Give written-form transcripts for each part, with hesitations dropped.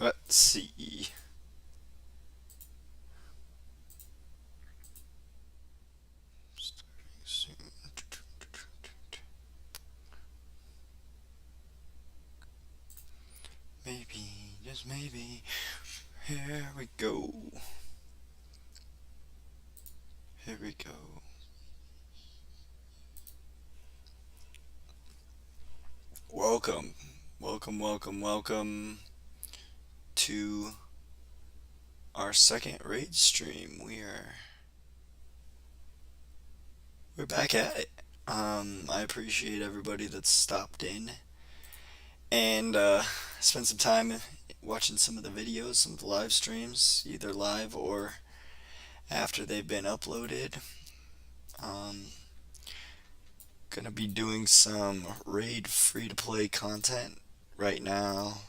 Let's see. Starting soon. Maybe, just maybe. Here we go. Here we go. Welcome, welcome to our second raid stream. We're back at it. I appreciate everybody that's stopped in and spent some time watching some of the videos, some of the live streams, either live or after they've been uploaded. Um, Gonna be doing some raid free-to-play content right now.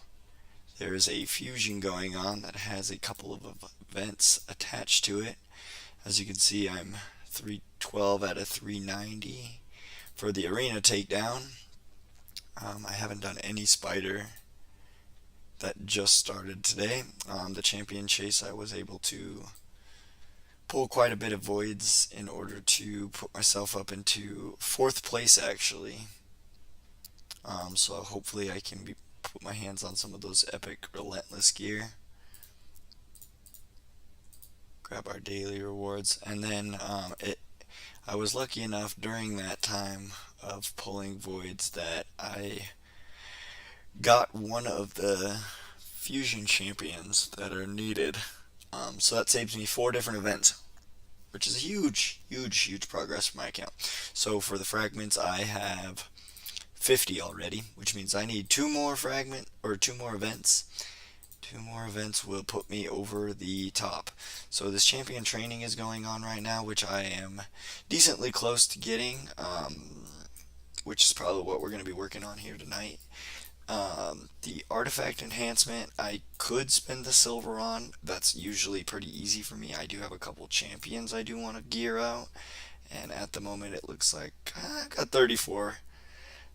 There's a fusion going on that has a couple of events attached to it. As you can see, I'm 312 out of 390 for the arena takedown. I haven't done any spider. That just started today. The champion chase, I was able to pull quite a bit of voids in order to put myself up into fourth place actually. So hopefully I can put my hands on some of those epic relentless gear. Grab our daily rewards, and then I was lucky enough during that time of pulling voids that I got one of the fusion champions that are needed. So that saves me 4 different events, which is a huge progress for my account. So for the fragments, I have 50 already, which means I need 2 more 2 more events. 2 more events will put me over the top. So this champion training is going on right now, which I am decently close to getting, which is probably what we're going to be working on here tonight. The artifact enhancement, I could spend the silver on. That's usually pretty easy for me. I do have a couple champions I do want to gear out, and at the moment it looks like I've got 34.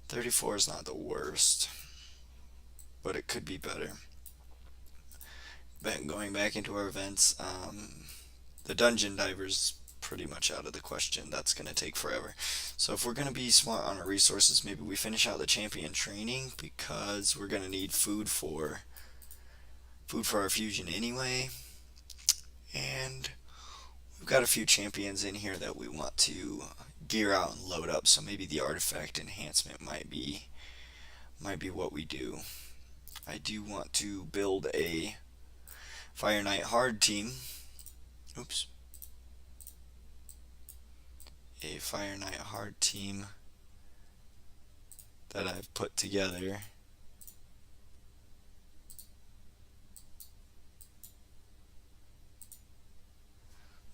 34 is not the worst, but it could be better. Going back into our events, the dungeon divers pretty much out of the question. That's going to take forever. So if we're going to be smart on our resources, maybe we finish out the champion training, because we're going to need food for our fusion anyway. And we've got a few champions in here that we want to gear out and load up, so maybe the artifact enhancement might be what we do. I do want to build a Fire Knight hard team. Oops. A Fire Knight hard team that I've put together.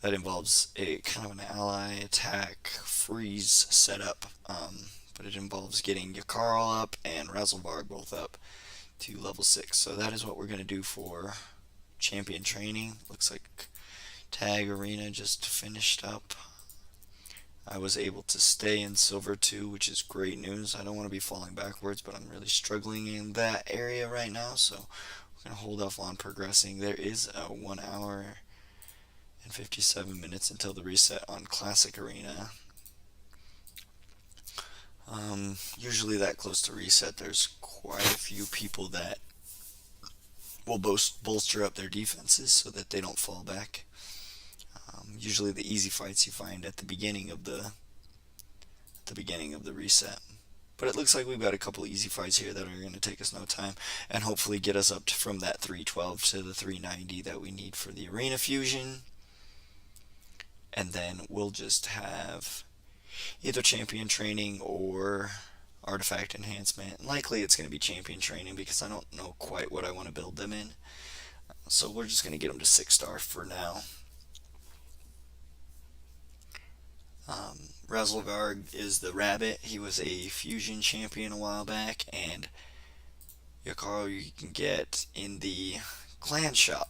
That involves a kind of an ally attack freeze setup, but it involves getting Yakarl up and Razzlebarg both up to level 6. So that is what we're going to do for champion training. Looks like tag arena just finished up. I was able to stay in silver 2, which is great news. I don't want to be falling backwards, but I'm really struggling in that area right now, so we're going to hold off on progressing. There is a 1 hour and 57 minutes until the reset on classic arena. Usually that close to reset, there's quite a few people that will bolster up their defenses so that they don't fall back. Usually the easy fights you find at the beginning of the reset. But it looks like we've got a couple easy fights here that are going to take us no time, and hopefully get us up from that 312 to the 390 that we need for the arena fusion. And then we'll just have either champion training or artifact enhancement. Likely it's going to be champion training, because I don't know quite what I want to build them in. So we're just going to get them to 6-star for now. Razzlebarg is the rabbit. He was a fusion champion a while back, and Yakarl you can get in the clan shop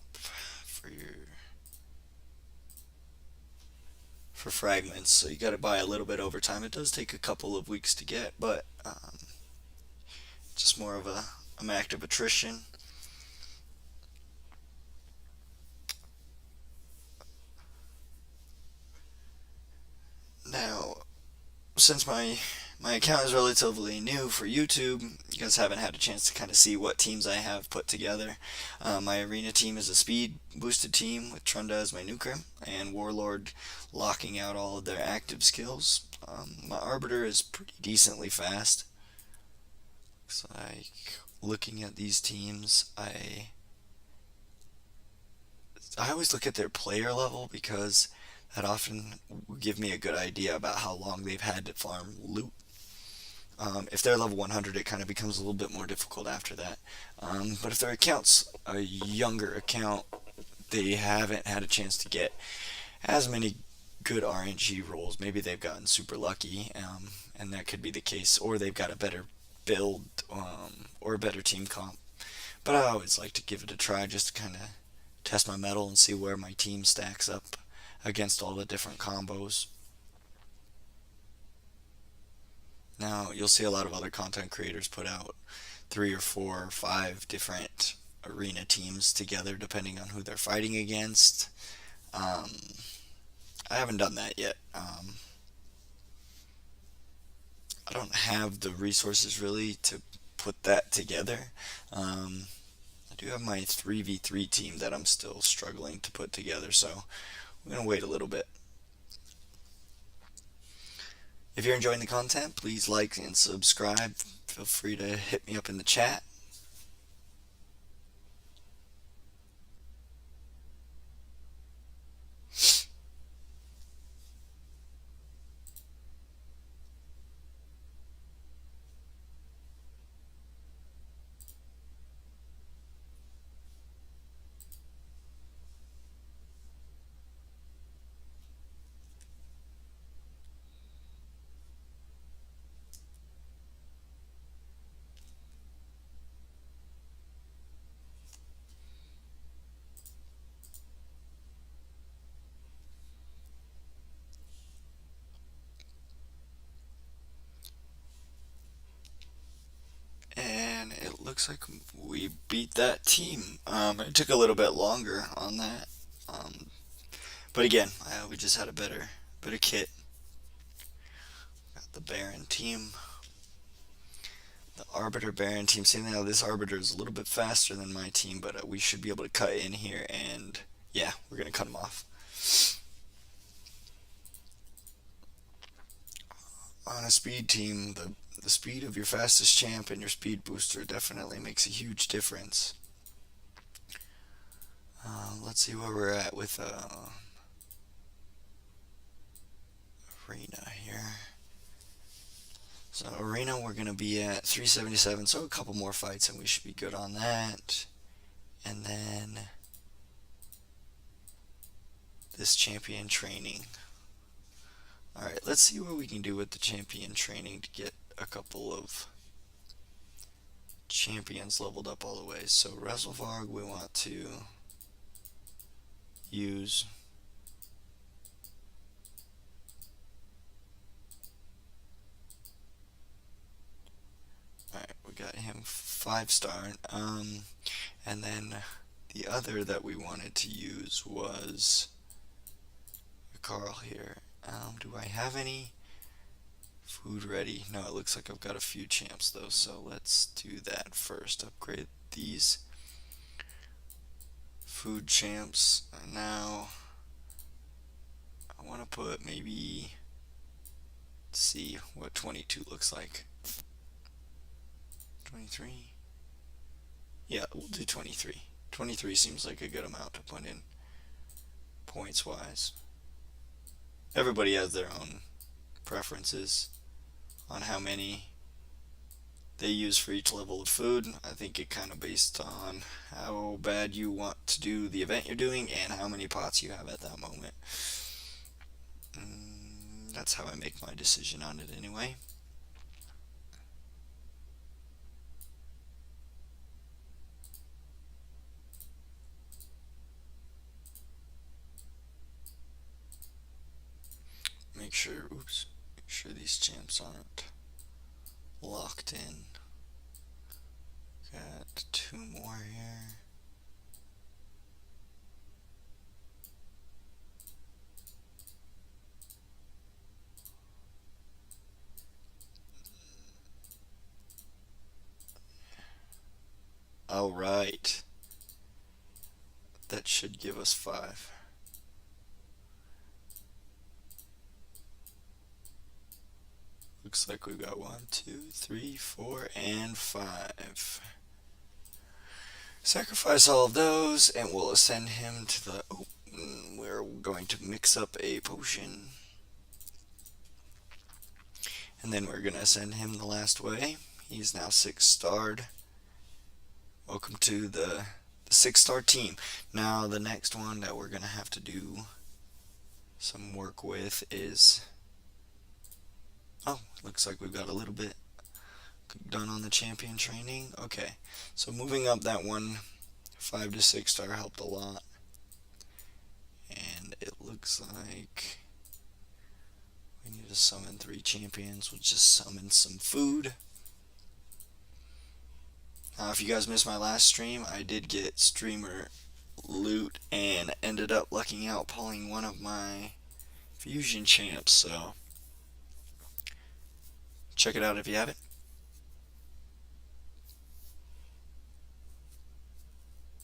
for fragments, so you got to buy a little bit over time. It does take a couple of weeks to get, but just more of an active attrition. since my account is relatively new for YouTube, you guys haven't had a chance to kind of see what teams I have put together. My arena team is a speed boosted team with Trunda as my nuker and Warlord locking out all of their active skills. My Arbiter is pretty decently fast. Looks like looking at these teams, I always look at their player level because that often will give me a good idea about how long they've had to farm loot. If they're level 100, it kind of becomes a little bit more difficult after that. But if their account's a younger account, they haven't had a chance to get as many good RNG rolls. Maybe they've gotten super lucky, and that could be the case, or they've got a better build or a better team comp. But I always like to give it a try just to kind of test my mettle and see where my team stacks up against all the different combos. Now, you'll see a lot of other content creators put out 3 or 4 or 5 different arena teams together depending on who they're fighting against. Um, I haven't done that yet. I don't have the resources really to put that together. I do have my 3v3 team that I'm still struggling to put together, so I'm going to wait a little bit. If you're enjoying the content, please like and subscribe. Feel free to hit me up in the chat. And it looks like we beat that team. It took a little bit longer on that. But again, we just had a better kit. Got the Baron team. The Arbiter Baron team. See now this Arbiter is a little bit faster than my team, but we should be able to cut in here and yeah, we're going to cut him off. On a speed team, the speed of your fastest champ and your speed booster definitely makes a huge difference. Let's see where we're at with arena here. So arena, we're going to be at 377, so a couple more fights and we should be good on that. And then this champion training. Alright, let's see what we can do with the champion training to get a couple of champions leveled up all the way. So Wrestlevog we want to use. Alright, we got him 5-star. And then the other that we wanted to use was Carl here. Do I have any food ready? No, it looks like I've got a few champs though, so let's do that first. Upgrade these food champs. And now I want to put maybe, let's see what 22 looks like. 23? Yeah, we'll do 23. 23 seems like a good amount to put in points wise. Everybody has their own preferences on how many they use for each level of food. I think it kind of based on how bad you want to do the event you're doing and how many pots you have at that moment. That's how I make my decision on it anyway. Make sure these champs aren't locked in. Got 2 more here. Alright. That should give us 5. Looks like we've got 1, 2, 3, 4, and 5. Sacrifice all of those, and we'll ascend him to the... Oh, we're going to mix up a potion. And then we're going to ascend him the last way. He's now 6-starred. Welcome to the 6-star team. Now the next one that we're going to have to do some work with is... Oh, looks like we've got a little bit done on the champion training. Okay, so moving up that one 5 to 6-star helped a lot. And it looks like we need to summon 3 champions. We'll just summon some food. If you guys missed my last stream, I did get streamer loot and ended up lucking out pulling one of my fusion champs, so check it out if you haven't.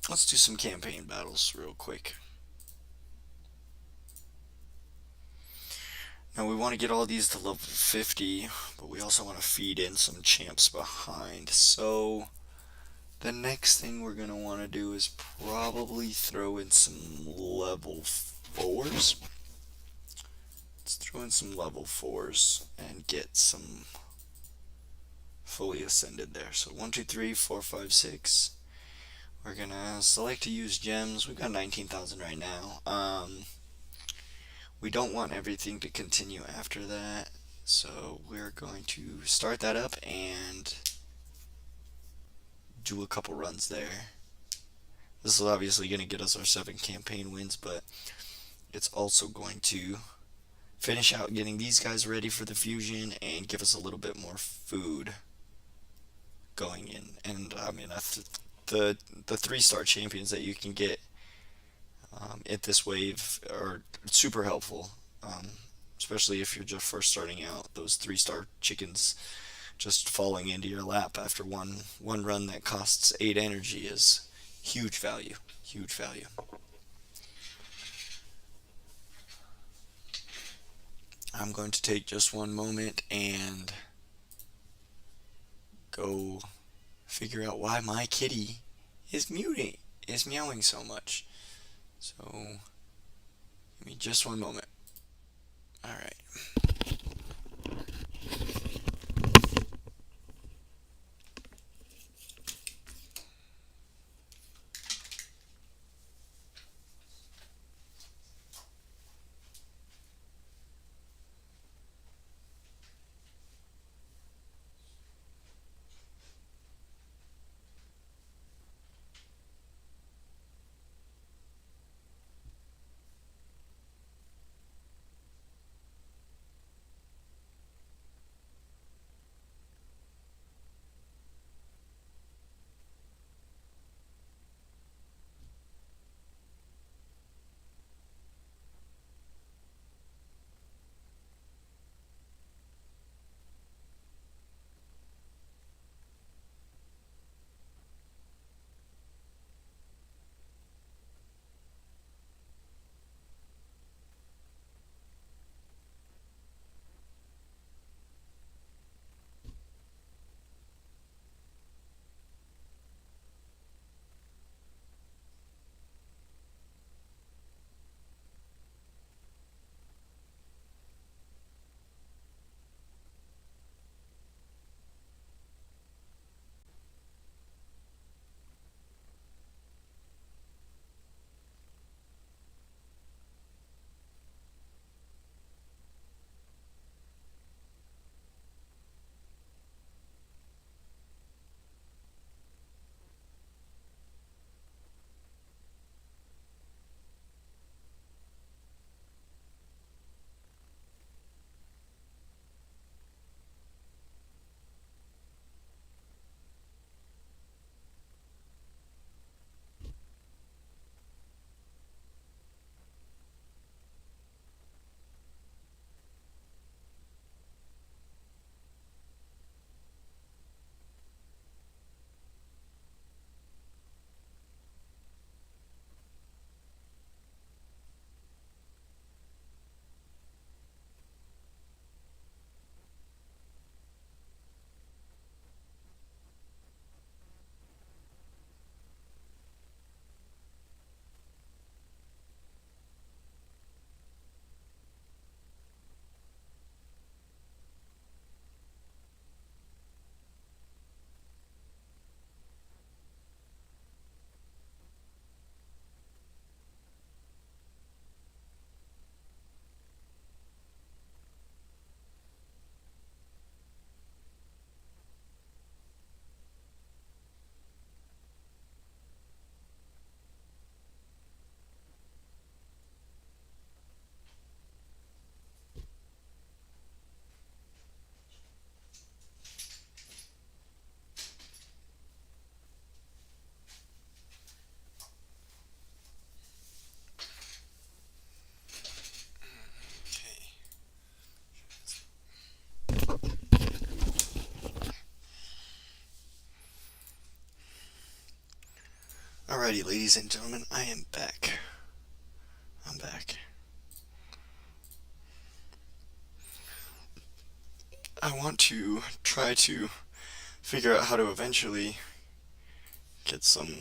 Let's do some campaign battles real quick. Now we want to get all these to level 50, but we also want to feed in some champs behind. So the next thing we're going to want to do is probably throw in some level 4s. Let's throw in some level 4s and get some fully ascended there. So 1, 2, 3, 4, 5, 6. We're going to select to use gems. We've got 19,000 right now. We don't want everything to continue after that, so we're going to start that up and do a couple runs there. This is obviously going to get us our 7 campaign wins, but it's also going to finish out getting these guys ready for the fusion and give us a little bit more food going in. And I mean, the 3-star champions that you can get at this wave are super helpful, especially if you're just first starting out. Those 3-star chickens just falling into your lap after one run that costs 8 energy is huge value. Huge value. I'm going to take just one moment and go figure out why my kitty is meowing so much. So, give me just one moment. Alright. Alrighty, ladies and gentlemen, I am back. I'm back. I want to try to figure out how to eventually get some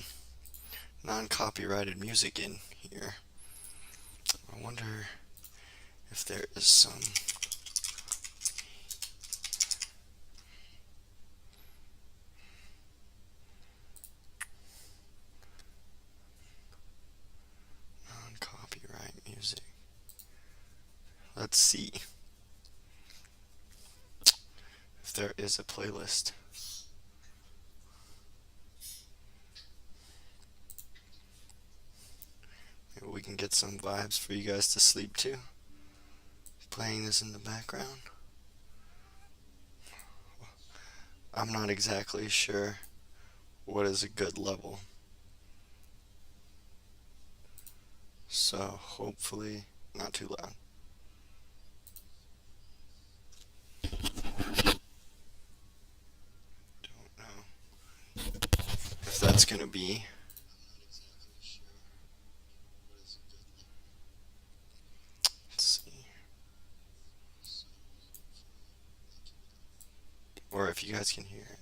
non-copyrighted music in here. I wonder if there is some. Non-copyright music. Let's see if there is a playlist. Maybe we can get some vibes for you guys to sleep to. Playing this in the background. I'm not exactly sure what is a good level. So hopefully not too loud. Don't know if that's gonna be. Let's see. Or if you guys can hear it.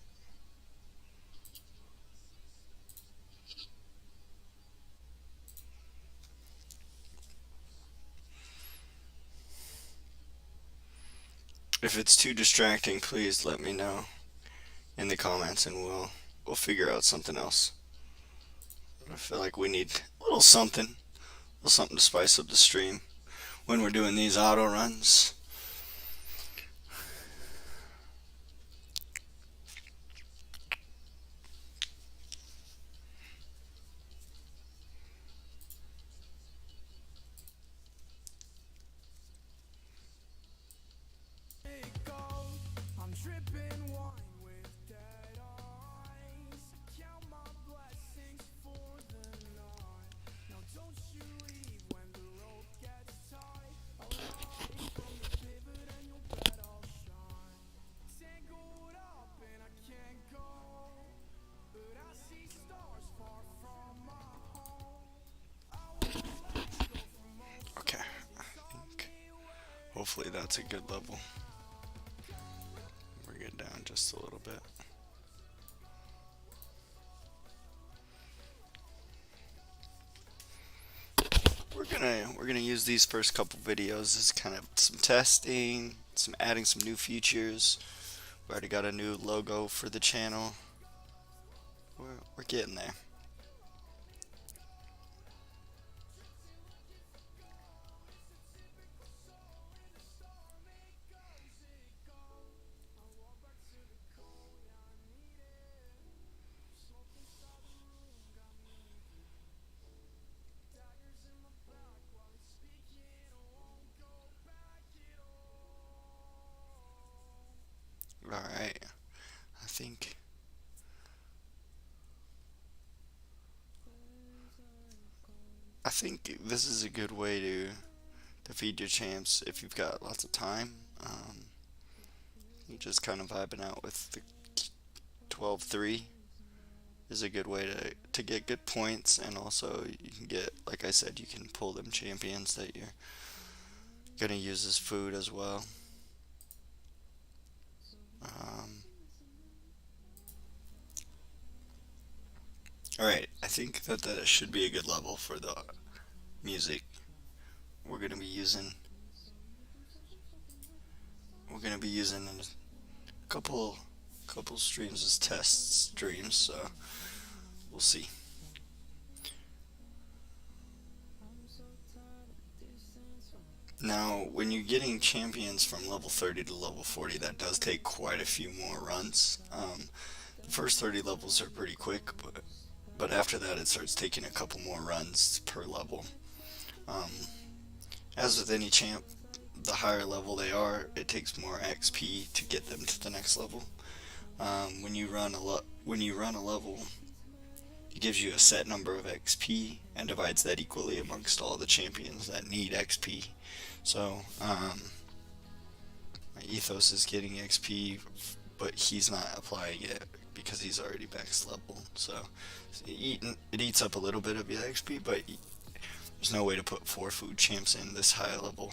If it's too distracting, please let me know in the comments and we'll figure out something else. I feel like we need a little something to spice up the stream when we're doing these auto runs. Okay, I think hopefully that's a good level. Bring it down just a little bit. We're gonna use these first couple videos as kind of some testing, some adding some new features. We already got a new logo for the channel. We're getting there. Alright, I think this is a good way to feed your champs if you've got lots of time. You're just kind of vibing out with the 12-3 is a good way to get good points, and also you can get, like I said, you can pull them champions that you're gonna use as food as well. Alright, I think that should be a good level for the music. We're gonna be using a couple streams as test streams, so we'll see. Now, when you're getting champions from level 30 to level 40, that does take quite a few more runs. The first 30 levels are pretty quick, but after that it starts taking a couple more runs per level. As with any champ, the higher level they are, it takes more XP to get them to the next level. When you run a level, it gives you a set number of XP and divides that equally amongst all the champions that need XP. So, my Ethos is getting XP, but he's not applying it because he's already max level. So it eats up a little bit of your XP, but there's no way to put 4 food champs in this high level.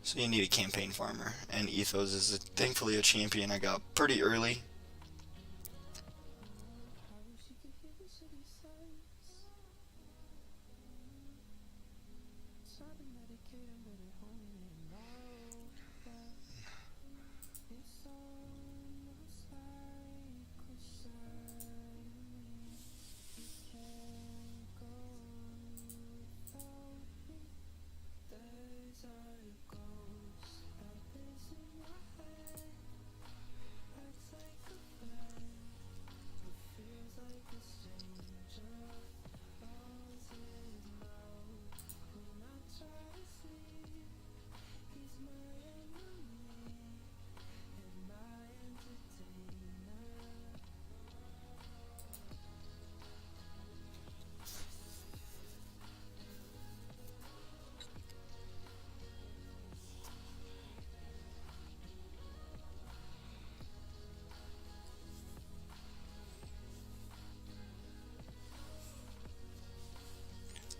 So you need a campaign farmer, and Ethos is thankfully a champion I got pretty early.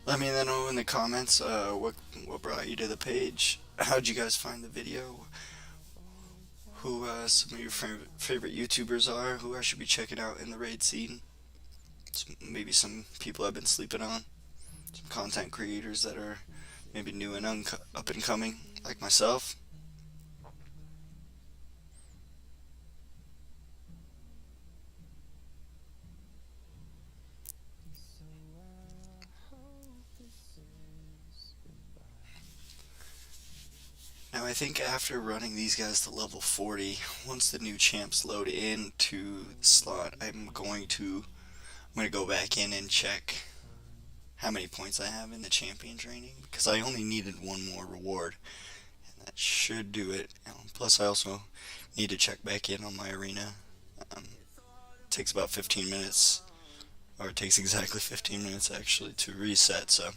Let me know in the comments what brought you to the page. How'd you guys find the video? Who some of your favorite YouTubers are? Who I should be checking out in the raid scene? Maybe some people I've been sleeping on. Some content creators that are maybe new and up and coming, like myself. Now I think after running these guys to level 40, once the new champs load into the slot, I'm going to go back in and check how many points I have in the champion training, because I only needed one more reward, and that should do it. Plus I also need to check back in on my arena. It takes about 15 minutes, or it takes exactly 15 minutes actually to reset, so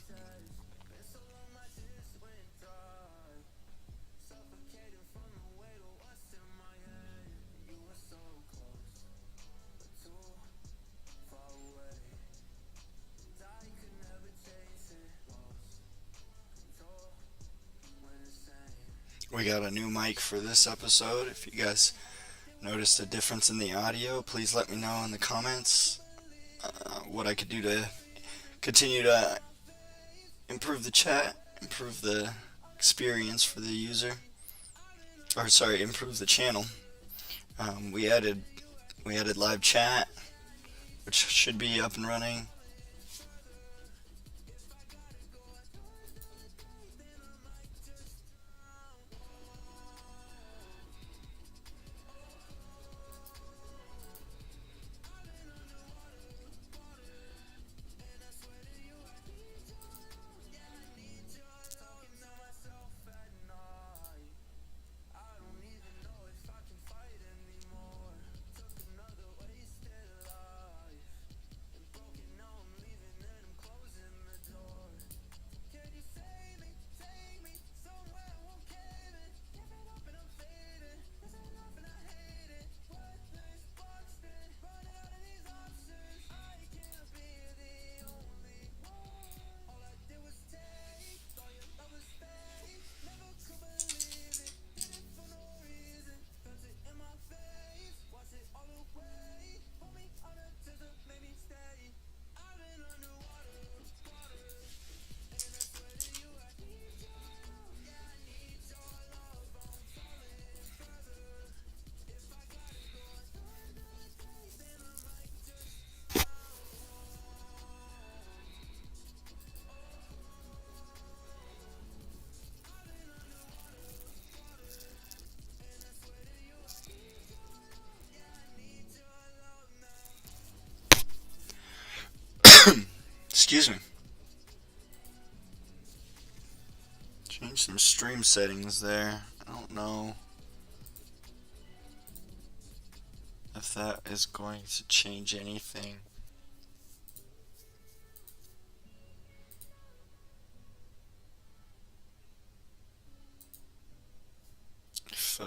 we got a new mic for this episode. If you guys noticed a difference in the audio, please let me know in the comments what I could do to continue to improve the chat, improve the experience for the user, or sorry, improve the channel. We added live chat, which should be up and running. Excuse me. Change some stream settings there. I don't know if that is going to change anything. If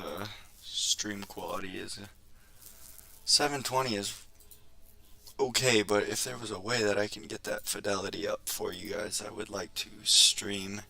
stream quality is 720 is okay, but if there was a way that I can get that fidelity up for you guys, I would like to stream.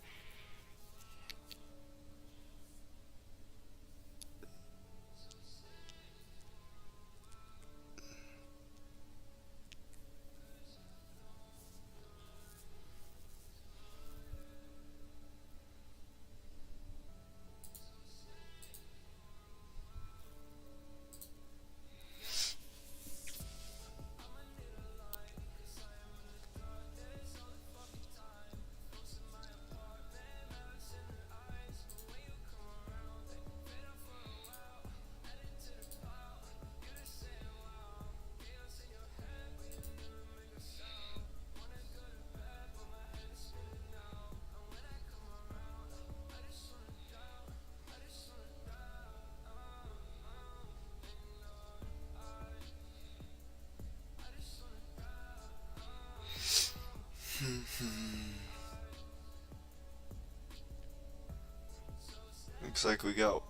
Looks like we got.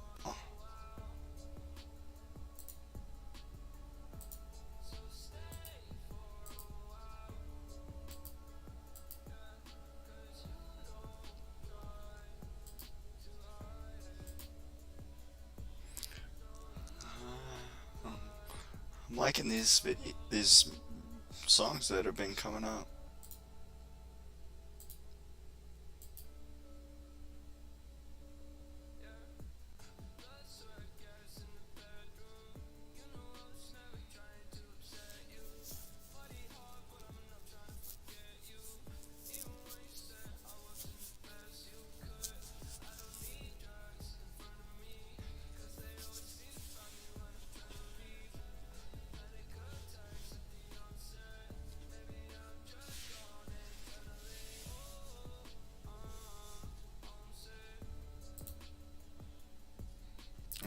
I'm liking these songs that have been coming up.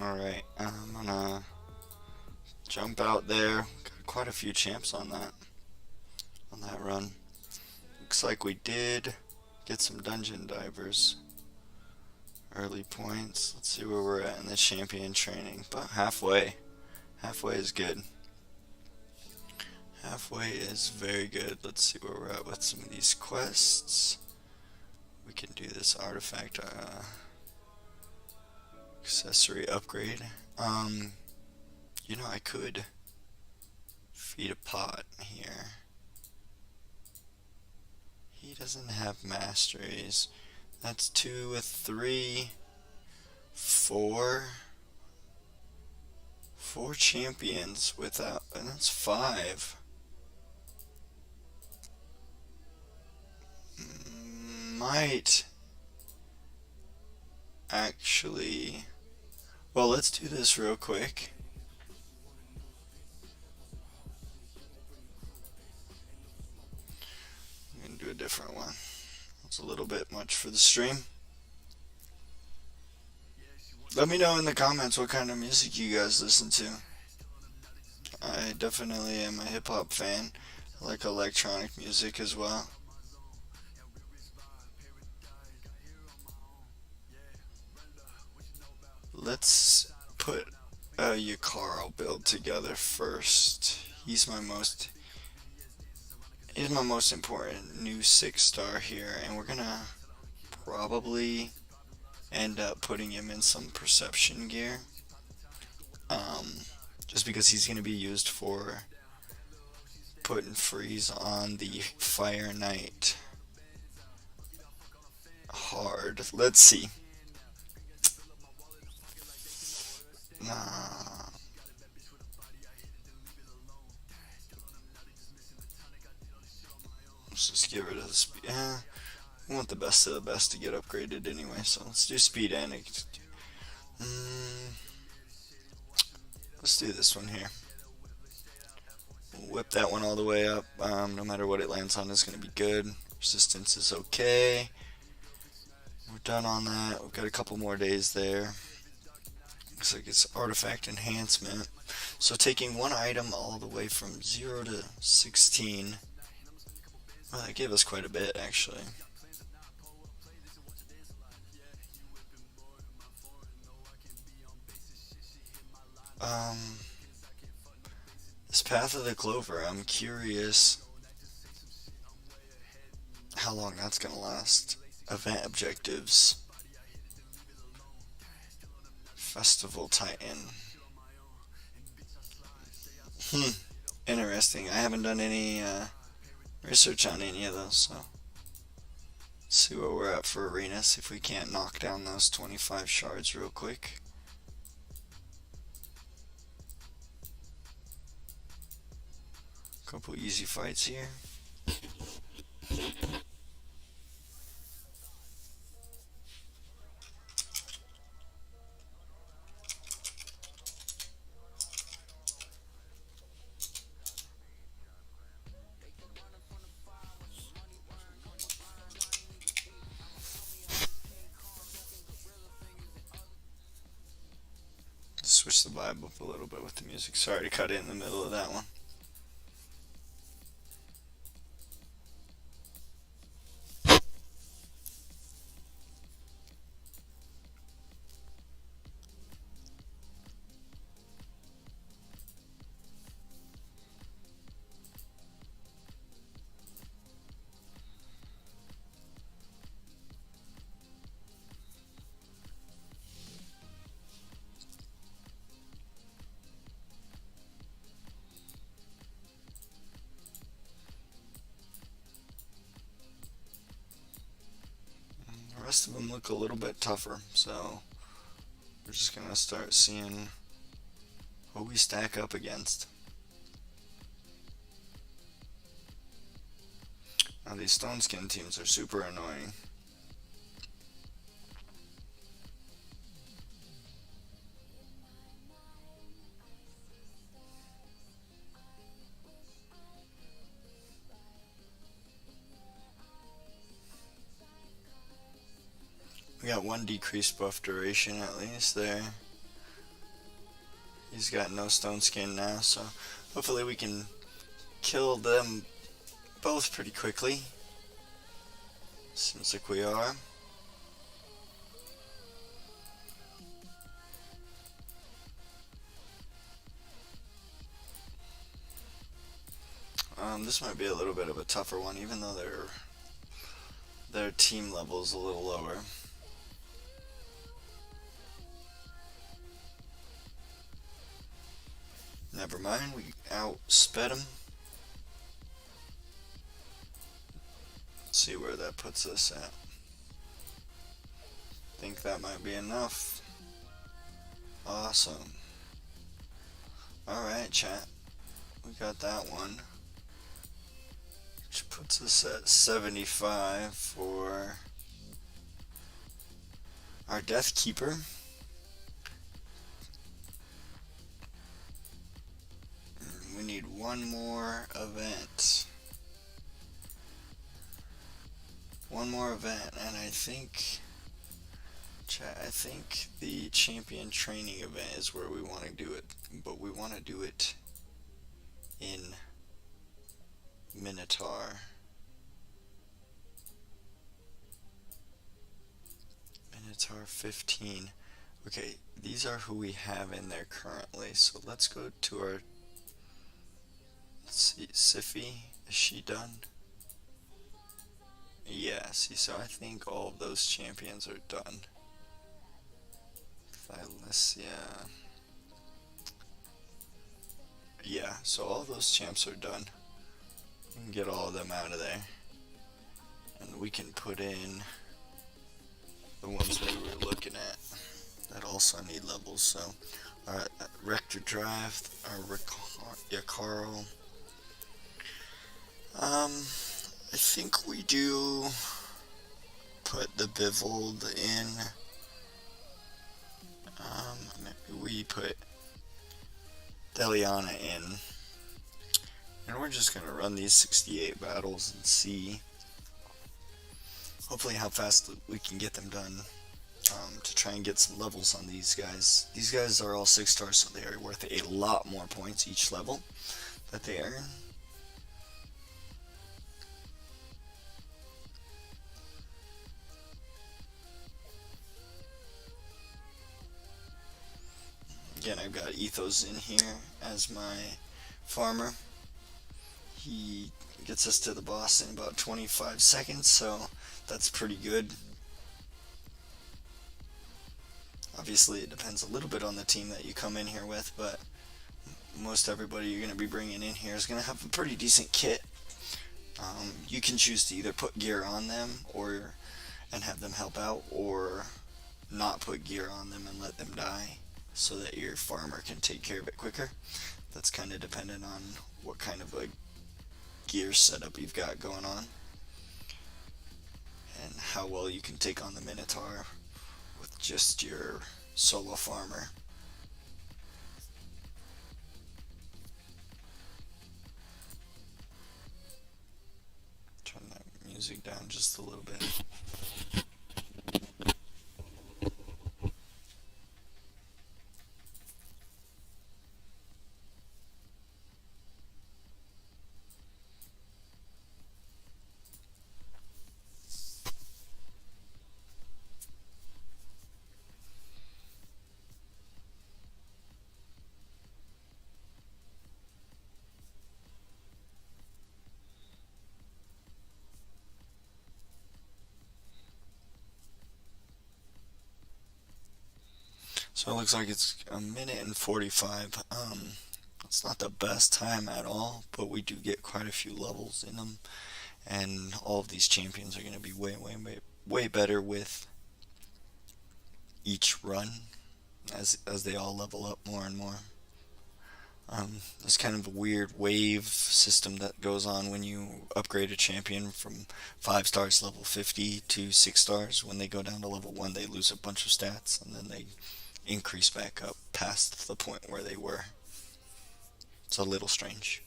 Alright, I'm gonna jump out there. Got quite a few champs on that run. Looks like we did get some dungeon divers. Early points. Let's see where we're at in the champion training. About halfway. Halfway is good. Halfway is very good. Let's see where we're at with some of these quests. We can do this artifact accessory upgrade. You know, I could feed a pot here. He doesn't have masteries. That's 2 with 3, 4. 4 champions without, and that's 5. Might actually. Well, let's do this real quick. I'm gonna do a different one. It's a little bit much for the stream. Let me know in the comments what kind of music you guys listen to. I definitely am a hip hop fan. I like electronic music as well. Let's put a Yukaro build together first. He's my most important new 6-star here, and we're gonna probably end up putting him in some perception gear. Just because he's gonna be used for putting freeze on the Fire Knight hard. Let's see. Nah. Let's just get rid of the speed. We want the best of the best to get upgraded anyway, so let's do speed and let's do this one here. We'll whip that one all the way up. No matter what it lands on is going to be good. Resistance is okay. We're done on that. We've got a couple more days there. Looks like it's artifact enhancement. So taking one item all the way from 0 to 16. Well, that gave us quite a bit actually. Path of the Clover. I'm curious how long that's gonna last. Event objectives. Festival Titan. Hmm. Interesting. I haven't done any research on any of those, so see where we're at for arena. See if we can't knock down those 25 shards real quick. Couple easy fights here. Switch the vibe up a little bit with the music. Sorry to cut it in the middle of that one. The rest of them look a little bit tougher, so we're just gonna start seeing what we stack up against. Now these stone skin teams are super annoying. We got one decreased buff duration at least there. He's got no stone skin now, so hopefully we can kill them both pretty quickly. Seems like we are. This might be a little bit of a tougher one, even though their team level is a little lower. Never mind, we outsped him. Let's see where that puts us at. Think that might be enough. Awesome. Alright, chat. We got that one. Which puts us at 75 for our Death Keeper. We need one more event. One more event, and I think, chat, I think the champion training event is where we want to do it, but we want to do it in Minotaur. Minotaur 15. Okay, these are who we have in there currently, so let's go to our, let's see, Siffy, is she done? Yeah, see, so I think all of those champions are done. Thylesia. Yeah, so all those champs are done. We can get all of them out of there. And we can put in the ones we were looking at that also need levels. So, alright, Rector Drive, Carl. I think we do put the Bivold in. Maybe we put Deliana in. And we're just going to run these 68 battles and see hopefully how fast we can get them done, to try and get some levels on these guys. These guys are all 6 stars, so they are worth a lot more points each level that they earn. Again, I've got Ethos in here as my farmer. He gets us to the boss in about 25 seconds, so that's pretty good. Obviously, it depends a little bit on the team that you come in here with, but most everybody you're going to be bringing in here is going to have a pretty decent kit. You can choose to either put gear on them or and have them help out, or not put gear on them and let them die so that your farmer can take care of it quicker. That's kind of dependent on what kind of a gear setup you've got going on and how well you can take on the Minotaur with just your solo farmer. Turn that music down just a little bit. So it looks like it's a minute and 45. It's not the best time at all, but we do get quite a few levels in them, and all of these champions are going to be way better with each run as they all level up more and more. There's kind of a weird wave system that goes on when you upgrade a champion from 5 stars level 50 to 6 stars. When they go down to level 1, they lose a bunch of stats, and then they increase back up past the point where they were. It's a little strange.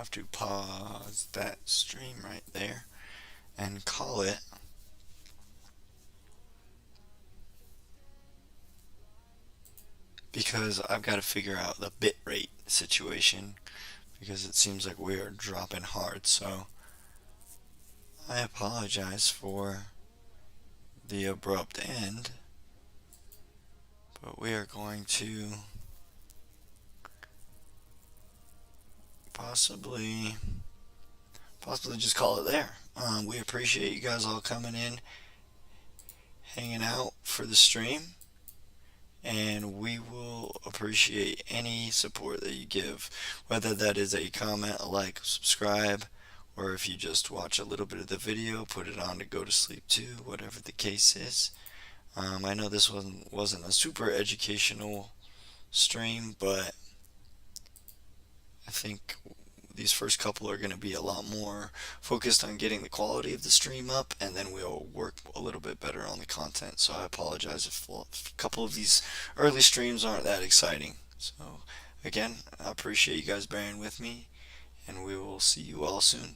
have to pause that stream right there and call it, because I've got to figure out the bit rate situation, because it seems like we are dropping hard. So I apologize for the abrupt end, but we are going to possibly just call it there. We appreciate you guys all coming in, hanging out for the stream, and we will appreciate any support that you give, whether that is a comment, a like, subscribe, or if you just watch a little bit of the video, put it on to go to sleep too, whatever the case is. I know this wasn't a super educational stream, but I think these first couple are going to be a lot more focused on getting the quality of the stream up, and then we'll work a little bit better on the content. So I apologize if a couple of these early streams aren't that exciting. So again, I appreciate you guys bearing with me, and we will see you all soon.